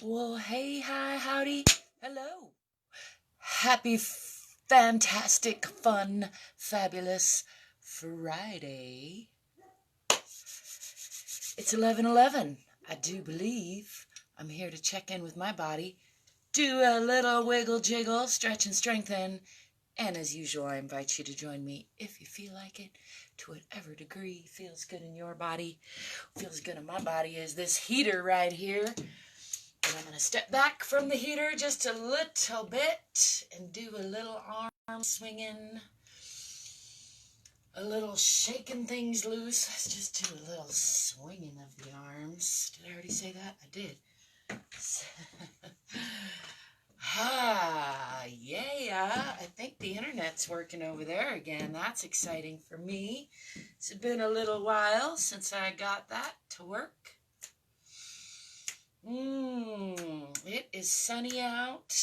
Well, hey, hi, howdy, hello. Happy, fantastic, fun, fabulous Friday. It's 11:11. I do believe I'm here to check in with my body, do a little wiggle jiggle, stretch and strengthen, and as usual, I invite you to join me if you feel like it, to whatever degree feels good in your body. Feels good in my body is this heater right here. And I'm going to step back from the heater just a little bit and do a little arm swinging, a little shaking things loose. Let's just do a little swinging of the arms. Did I already say that? I did. Yeah. I think the internet's working over there again. That's exciting for me. It's been a little while since I got that to work. It is sunny out.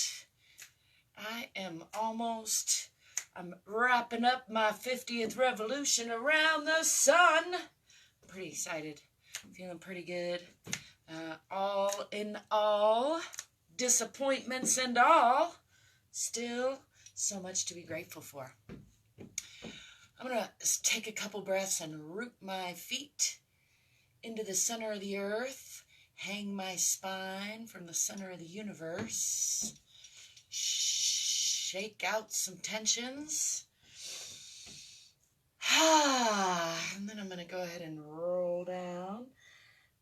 I'm wrapping up my 50th revolution around the sun. I'm pretty excited. Feeling pretty good. All in all, disappointments and all, still so much to be grateful for. I'm going to take a couple breaths and root my feet into the center of the earth. Hang my spine from the center of the universe. Shake out some tensions. And then I'm going to go ahead and roll down.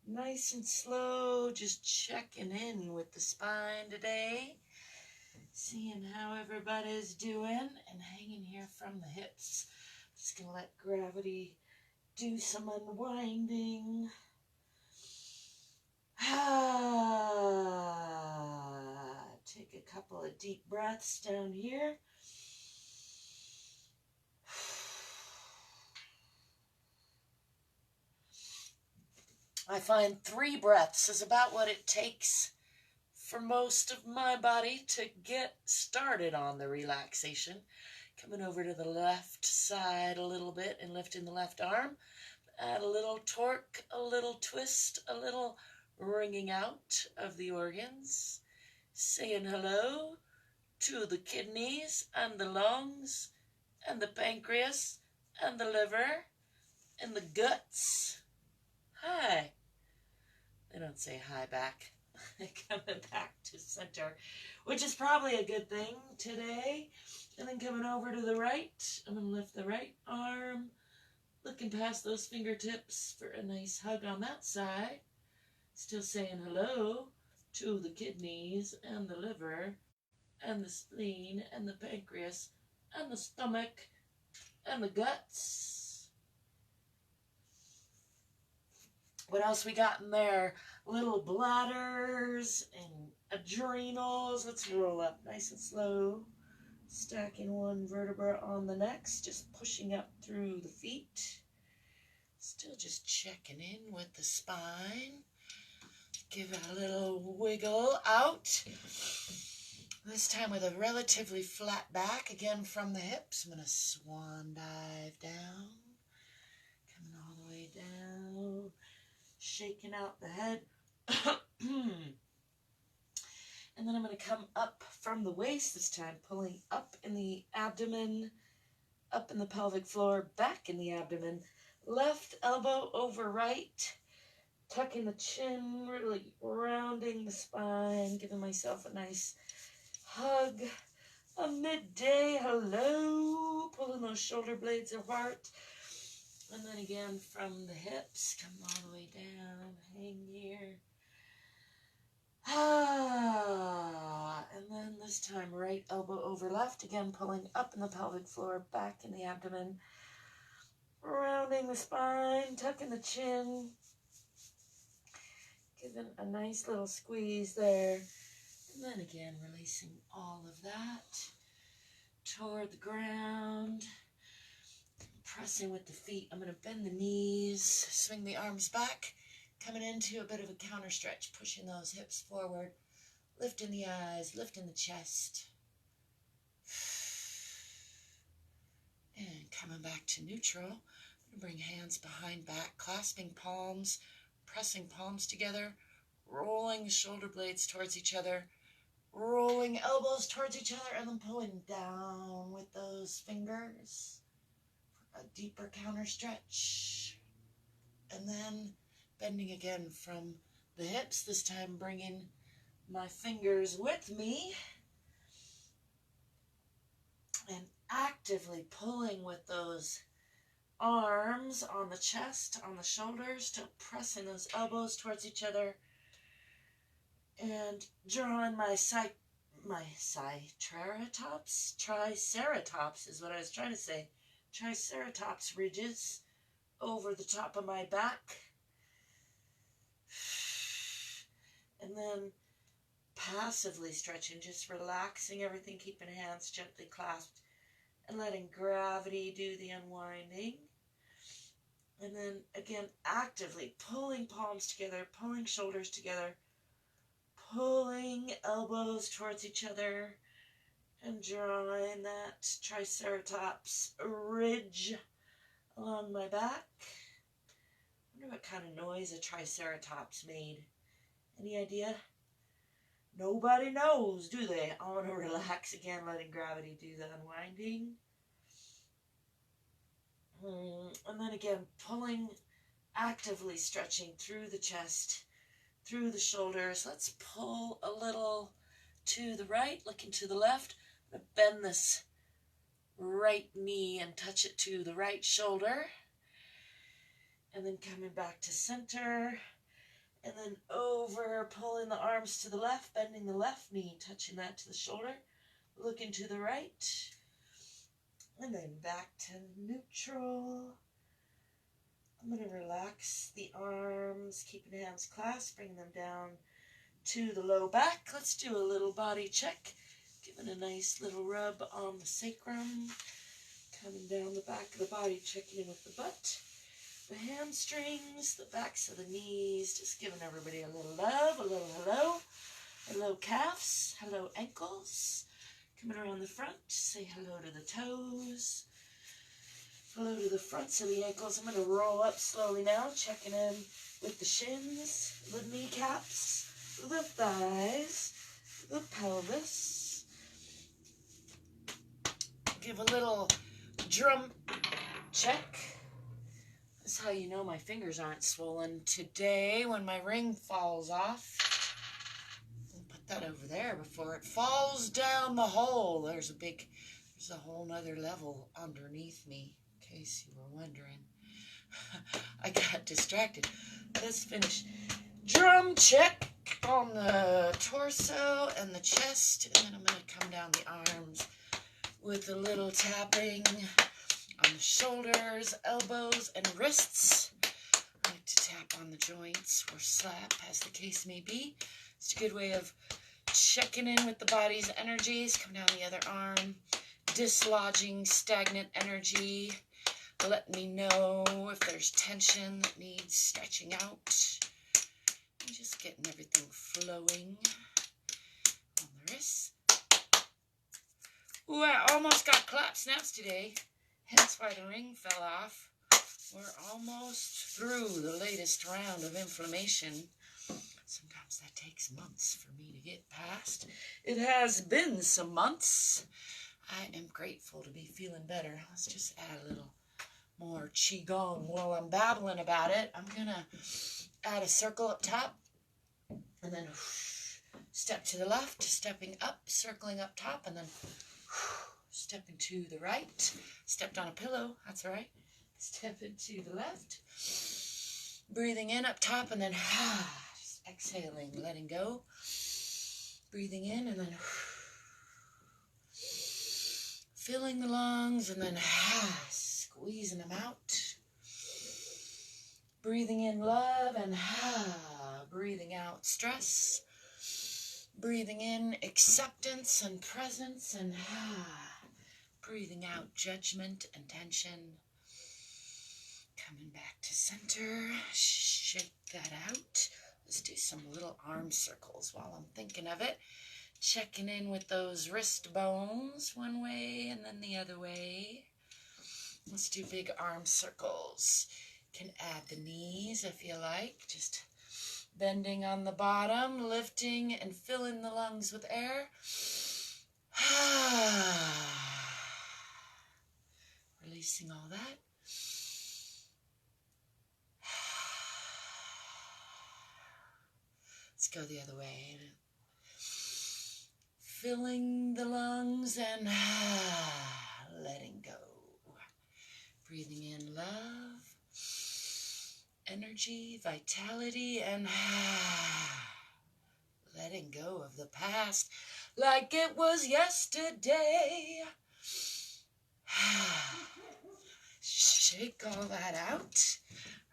Nice and slow, just checking in with the spine today. Seeing how everybody's doing and hanging here from the hips. Just going to let gravity do some unwinding. Take a couple of deep breaths down here. I find 3 breaths is about what it takes for most of my body to get started on the relaxation. Coming over to the left side a little bit and lifting the left arm. Add a little torque, a little twist, a little wringing out of the organs, saying hello to the kidneys and the lungs and the pancreas and the liver and the guts. Hi. They don't say hi back. Coming back to center, which is probably a good thing today. And then coming over to the right, I'm going to lift the right arm, looking past those fingertips for a nice hug on that side. Still saying hello to the kidneys and the liver and the spleen and the pancreas and the stomach and the guts. What else we got in there? Little bladders and adrenals. Let's roll up nice and slow. Stacking one vertebra on the next, just pushing up through the feet. Still just checking in with the spine. Give it a little wiggle out. This time with a relatively flat back, again from the hips. I'm going to swan dive down. Coming all the way down. Shaking out the head. And then I'm going to come up from the waist this time, pulling up in the abdomen, up in the pelvic floor, back in the abdomen. Left elbow over right. Tucking the chin, really rounding the spine, giving myself a nice hug. A midday hello. Pulling those shoulder blades apart. And then again from the hips, come all the way down, hang here. And then this time right elbow over left, again pulling up in the pelvic floor, back in the abdomen. Rounding the spine, tucking the chin. Giving a nice little squeeze there. And then again, releasing all of that toward the ground. Pressing with the feet. I'm going to bend the knees, swing the arms back, coming into a bit of a counter stretch, pushing those hips forward, lifting the eyes, lifting the chest. And coming back to neutral. I'm going to bring hands behind back, clasping palms, pressing palms together, rolling shoulder blades towards each other, rolling elbows towards each other, and then pulling down with those fingers for a deeper counter stretch. And then bending again from the hips, this time bringing my fingers with me and actively pulling with those arms on the chest, on the shoulders, still pressing those elbows towards each other, and drawing my triceratops is what I was trying to say, triceratops ridges over the top of my back, and then passively stretching, just relaxing everything, keeping hands gently clasped and letting gravity do the unwinding. And then again, actively pulling palms together, pulling shoulders together, pulling elbows towards each other, and drawing that triceratops ridge along my back. I wonder what kind of noise a triceratops made. Any idea? Nobody knows, do they? I want to relax again, letting gravity do the unwinding. And then again, pulling, actively stretching through the chest, through the shoulders. Let's pull a little to the right, looking to the left. I'm going to bend this right knee and touch it to the right shoulder. And then coming back to center. And then over, pulling the arms to the left, bending the left knee, touching that to the shoulder, looking to the right. And then back to neutral. I'm going to relax the arms, keeping hands clasped, bring them down to the low back. Let's do a little body check. Giving a nice little rub on the sacrum. Coming down the back of the body, checking in with the butt, the hamstrings, the backs of the knees. Just giving everybody a little love, a little hello. Hello calves, hello ankles. Coming around the front, say hello to the toes. Hello to the fronts of the ankles. I'm going to roll up slowly now, checking in with the shins, the kneecaps, the thighs, the pelvis. Give a little drum check. That's how you know my fingers aren't swollen. Today, when my ring falls off, I'll put that over there before it falls down the hole. There's a whole nother level underneath me, in case you were wondering. I got distracted. Let's finish. Drum check on the torso and the chest, and then I'm going to come down the arms with a little tapping on the shoulders, elbows, and wrists. I like to tap on the joints or slap, as the case may be. It's a good way of checking in with the body's energies. Come down the other arm, dislodging stagnant energy. Let me know if there's tension that needs stretching out. And just getting everything flowing on the wrists. Ooh, I almost got clap snaps today. Hence why the ring fell off. We're almost through the latest round of inflammation. Sometimes that takes months for me to get past. It has been some months. I am grateful to be feeling better. Let's just add a little more qigong while I'm babbling about it. I'm going to add a circle up top. And then step to the left, stepping up, circling up top, and then stepping to the right. Stepped on a pillow, that's all right. Stepping to the left. Breathing in up top, and then just exhaling, letting go. Breathing in, and then filling the lungs, and then squeezing them out. Breathing in love, and breathing out stress. Breathing in acceptance and presence, and breathing out judgment and tension. Coming back to center. Shake that out. Let's do some little arm circles while I'm thinking of it. Checking in with those wrist bones one way and then the other way. Let's do big arm circles. Can add the knees if you like. Just Bending on the bottom, lifting and filling the lungs with air. Releasing all that. Let's go the other way. Filling the lungs and letting go. Breathing in love, energy, vitality, and letting go of the past like it was yesterday. Shake all that out.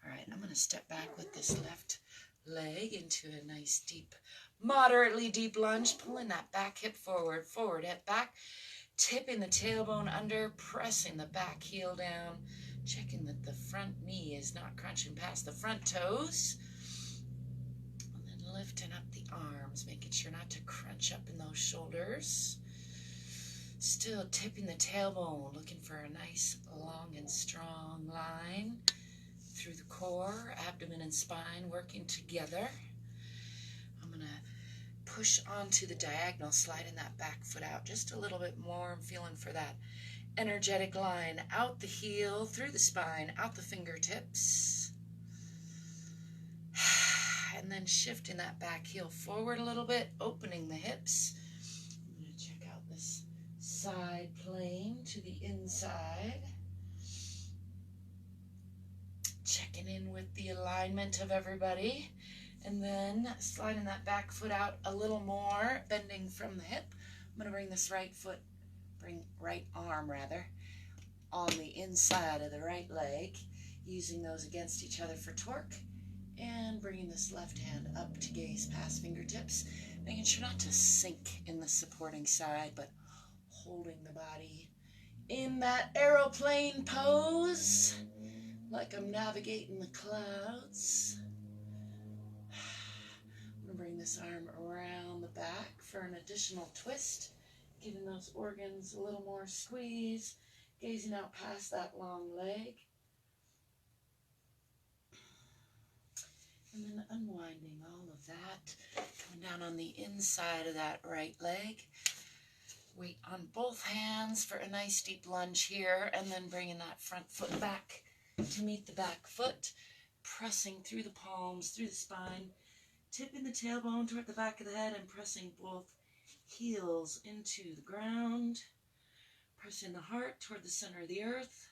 All right, I'm going to step back with this left leg into a nice deep, moderately deep lunge, pulling that back hip forward, forward hip back, tipping the tailbone under, pressing the back heel down, checking that the front knee is not crunching past the front toes, and then lifting up the arms, making sure not to crunch up in those shoulders. Still tipping the tailbone, looking for a nice long and strong line through the core, abdomen and spine working together. I'm going to push onto the diagonal, sliding that back foot out just a little bit more. I'm feeling for that energetic line out the heel, through the spine, out the fingertips. And then shifting that back heel forward a little bit, opening the hips. I'm going to check out this side plane to the inside. Checking in with the alignment of everybody. And then sliding that back foot out a little more, bending from the hip. I'm going to bring this right arm on the inside of the right leg, using those against each other for torque, and bringing this left hand up to gaze past fingertips, making sure not to sink in the supporting side, but holding the body in that aeroplane pose, like I'm navigating the clouds. I'm going to bring this arm around the back for an additional twist, giving those organs a little more squeeze, gazing out past that long leg. And then unwinding all of that, coming down on the inside of that right leg. Weight on both hands for a nice deep lunge here, and then bringing that front foot back to meet the back foot, pressing through the palms, through the spine, tipping the tailbone toward the back of the head and pressing both heels into the ground, pressing the heart toward the center of the earth,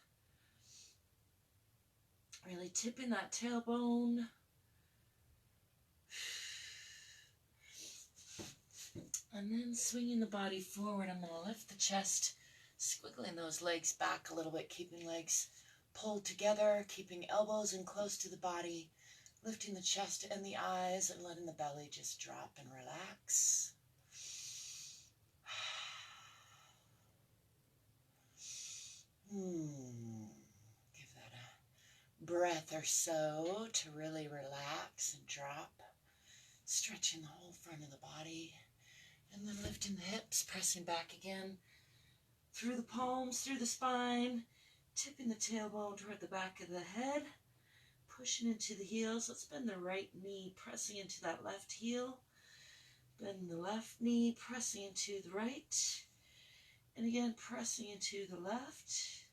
really tipping that tailbone. And then swinging the body forward, I'm going to lift the chest, squiggling those legs back a little bit, keeping legs pulled together, keeping elbows in close to the body, lifting the chest and the eyes, and letting the belly just drop and relax. Give that a breath or so to really relax and drop, stretching the whole front of the body. And then lifting the hips, pressing back again, through the palms, through the spine, tipping the tailbone toward the back of the head, pushing into the heels. Let's bend the right knee, pressing into that left heel. Bend the left knee, pressing into the right. And again, pressing into the left.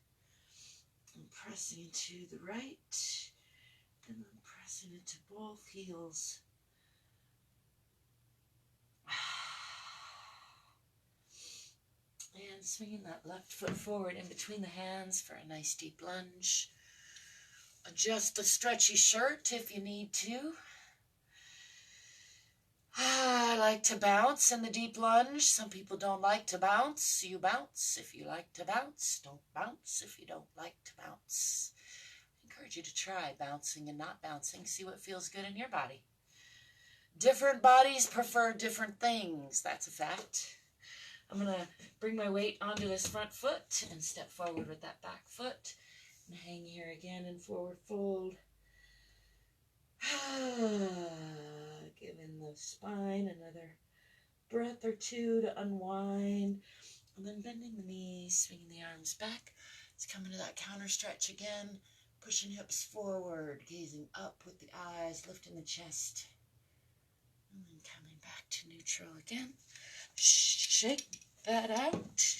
And pressing into the right. And then pressing into both heels. And swinging that left foot forward in between the hands for a nice deep lunge. Adjust the stretchy shirt if you need to. I like to bounce in the deep lunge. Some people don't like to bounce. You bounce if you like to bounce. Don't bounce if you don't like to bounce. I encourage you to try bouncing and not bouncing. See what feels good in your body. Different bodies prefer different things. That's a fact. I'm going to bring my weight onto this front foot and step forward with that back foot. And hang here again in forward fold. Giving the spine another breath or two to unwind. And then bending the knees, swinging the arms back. Let's come into that counter stretch again. Pushing hips forward, gazing up with the eyes, lifting the chest. back to neutral again. Shake that out.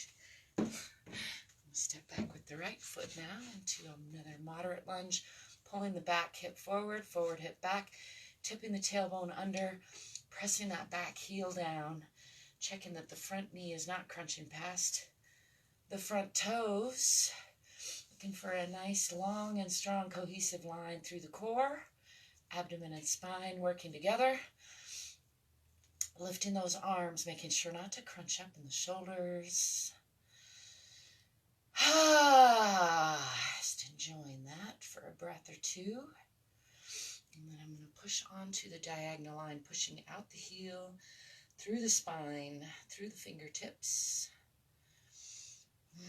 Step back with the right foot now into another moderate lunge, pulling the back hip forward, forward hip back, tipping the tailbone under, pressing that back heel down, checking that the front knee is not crunching past the front toes, looking for a nice long and strong cohesive line through the core, abdomen and spine working together, lifting those arms, making sure not to crunch up in the shoulders. Just enjoying that for a breath or two. And then I'm going to push onto the diagonal line, pushing out the heel, through the spine, through the fingertips. You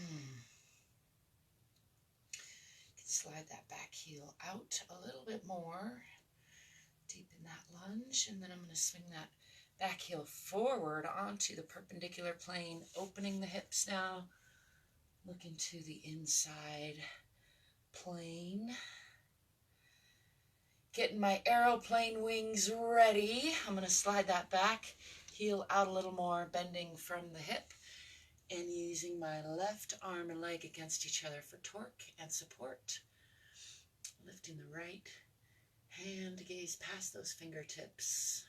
can slide that back heel out a little bit more, deepen that lunge, and then I'm going to swing that back heel forward onto the perpendicular plane, opening the hips now, looking to the inside plane. Getting my aeroplane wings ready. I'm going to slide that back, heel out a little more, bending from the hip, and using my left arm and leg against each other for torque and support. Lifting the right hand, gaze past those fingertips.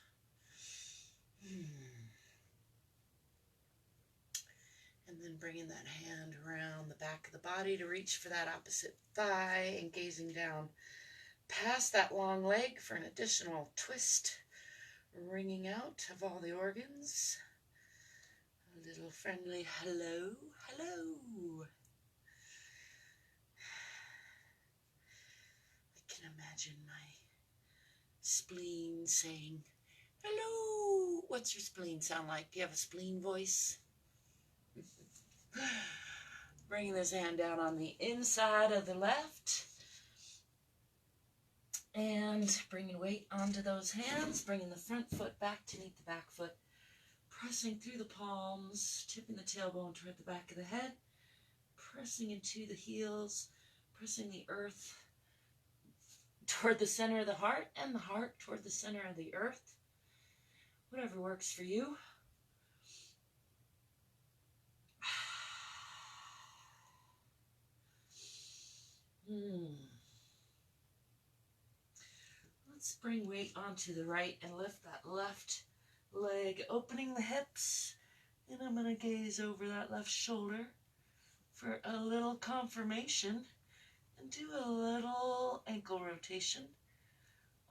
And then bringing that hand around the back of the body to reach for that opposite thigh and gazing down past that long leg for an additional twist, wringing out of all the organs. A little friendly hello, hello. I can imagine my spleen saying, hello. What's your spleen sound like? Do you have a spleen voice? Bringing this hand down on the inside of the left. And bringing weight onto those hands, bringing the front foot back to meet the back foot, pressing through the palms, tipping the tailbone toward the back of the head, pressing into the heels, pressing the earth toward the center of the heart and the heart toward the center of the earth. Whatever works for you. Let's bring weight onto the right and lift that left leg, opening the hips. And I'm going to gaze over that left shoulder for a little confirmation and do a little ankle rotation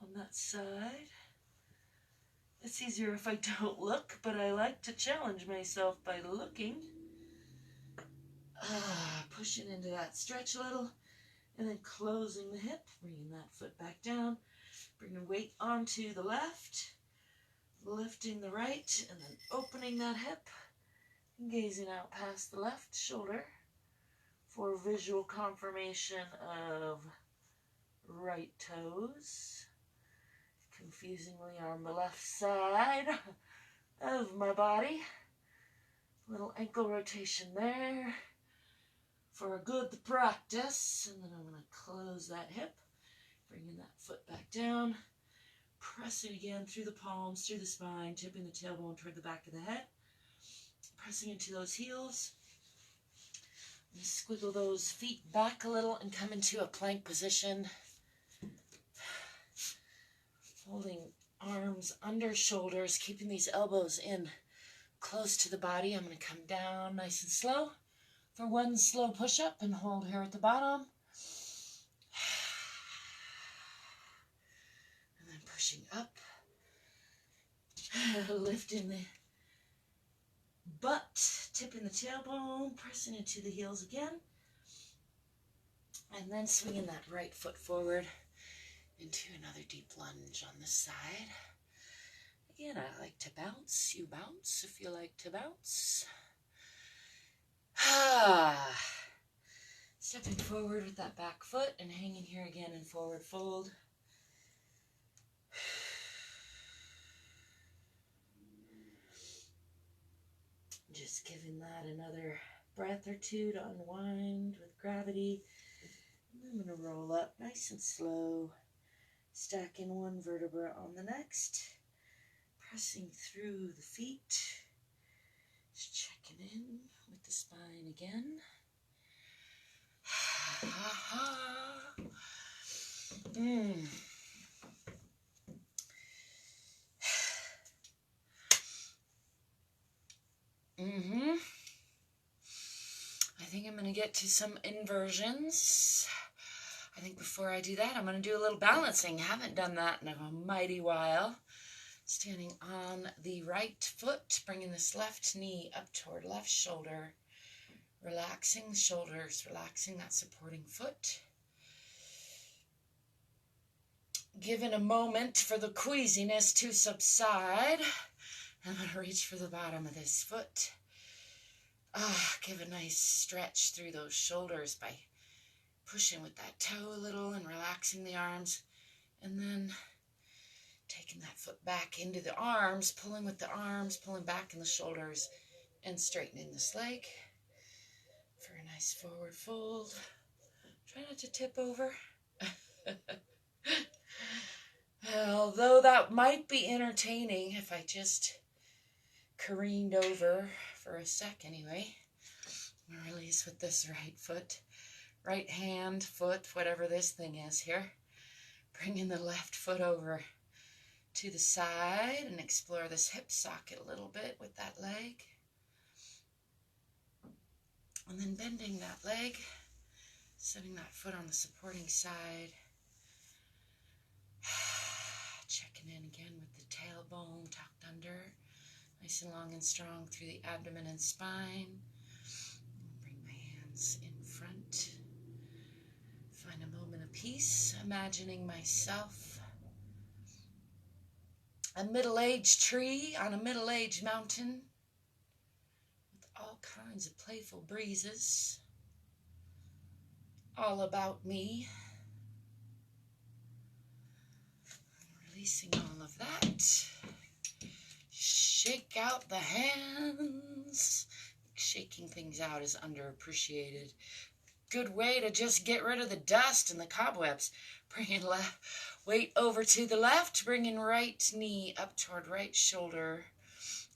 on that side. It's easier if I don't look, but I like to challenge myself by looking. Pushing into that stretch a little, and then closing the hip, bringing that foot back down, bringing weight onto the left, lifting the right, and then opening that hip, and gazing out past the left shoulder for visual confirmation of right toes. Confusingly on the left side of my body. Little ankle rotation there for a good practice. And then I'm going to close that hip, bringing that foot back down, pressing again through the palms, through the spine, tipping the tailbone toward the back of the head, pressing into those heels. Squiggle those feet back a little and come into a plank position. Holding arms under shoulders, keeping these elbows in close to the body. I'm going to come down nice and slow for one slow push-up and hold here at the bottom. And then pushing up, lifting the butt, tipping the tailbone, pressing into the heels again, and then swinging that right foot forward into another deep lunge on this side. Again, I like to bounce. You bounce if you like to bounce. Stepping forward with that back foot and hanging here again in forward fold. Just giving that another breath or two to unwind with gravity. And I'm going to roll up nice and slow, stacking one vertebra on the next, Pressing through the feet. Just checking in with the spine again. I think I'm going to get to some inversions. I think before I do that, I'm going to do a little balancing. Haven't done that in a mighty while. Standing on the right foot, bringing this left knee up toward left shoulder. Relaxing the shoulders, relaxing that supporting foot. Giving a moment for the queasiness to subside. I'm going to reach for the bottom of this foot. Give a nice stretch through those shoulders by pushing with that toe a little and relaxing the arms. And then taking that foot back into the arms, pulling with the arms, pulling back in the shoulders, and straightening this leg for a nice forward fold. Try not to tip over. Although that might be entertaining if I just careened over for a sec anyway. I'm going to release with this right foot, right hand, foot, whatever this thing is here. Bringing the left foot over to the side and explore this hip socket a little bit with that leg. And then bending that leg, setting that foot on the supporting side. Checking in again with the tailbone tucked under. Nice and long and strong through the abdomen and spine. Bring my hands in front. Find a moment of peace, imagining myself a middle-aged tree on a middle-aged mountain with all kinds of playful breezes all about me. Releasing all of that. Shake out the hands. Shaking things out is underappreciated. Good way to just get rid of the dust and the cobwebs. Bringing left weight over to the left. Bringing right knee up toward right shoulder.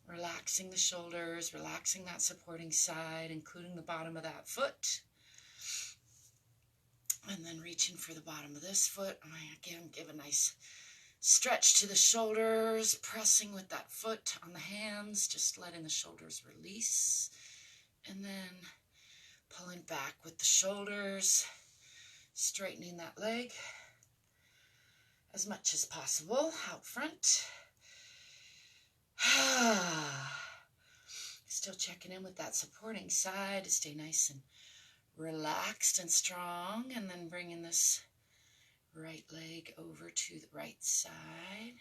Relaxing the shoulders. Relaxing that supporting side, including the bottom of that foot. And then reaching for the bottom of this foot. Again, give a nice stretch to the shoulders, pressing with that foot on the hands, just letting the shoulders release. And then pulling back with the shoulders, straightening that leg as much as possible out front. Still checking in with that supporting side to stay nice and relaxed and strong. And then bringing this right leg over to the right side.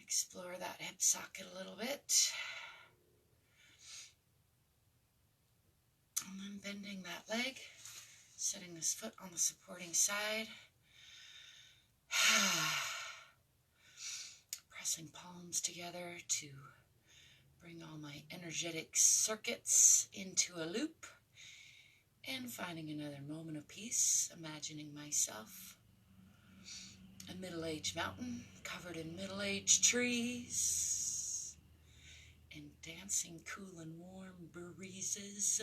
Explore that hip socket a little bit. And then bending that leg, setting this foot on the supporting side. Pressing palms together to bring all my energetic circuits into a loop. And finding another moment of peace, imagining myself a middle-aged mountain covered in middle-aged trees and dancing cool and warm breezes.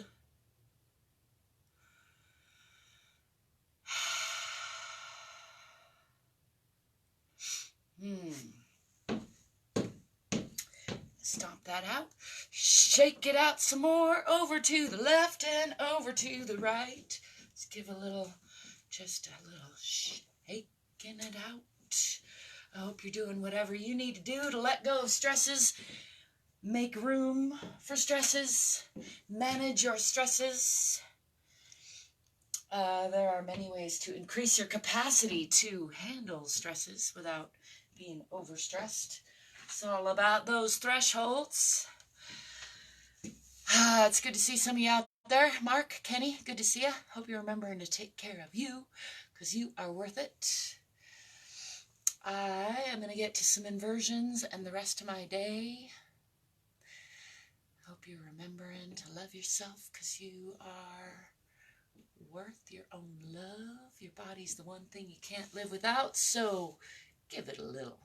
Stomp that out. Shake it out some more. Over to the left and over to the right. Let's give just a little shaking it out. I hope you're doing whatever you need to do to let go of stresses. Make room for stresses. Manage your stresses. There are many ways to increase your capacity to handle stresses without being overstressed. It's all about those thresholds. It's good to see some of you out there. Mark, Kenny, good to see you. Hope you're remembering to take care of you, because you are worth it. I am going to get to some inversions and the rest of my day. Hope you're remembering to love yourself, because you are worth your own love. Your body's the one thing you can't live without, so give it a little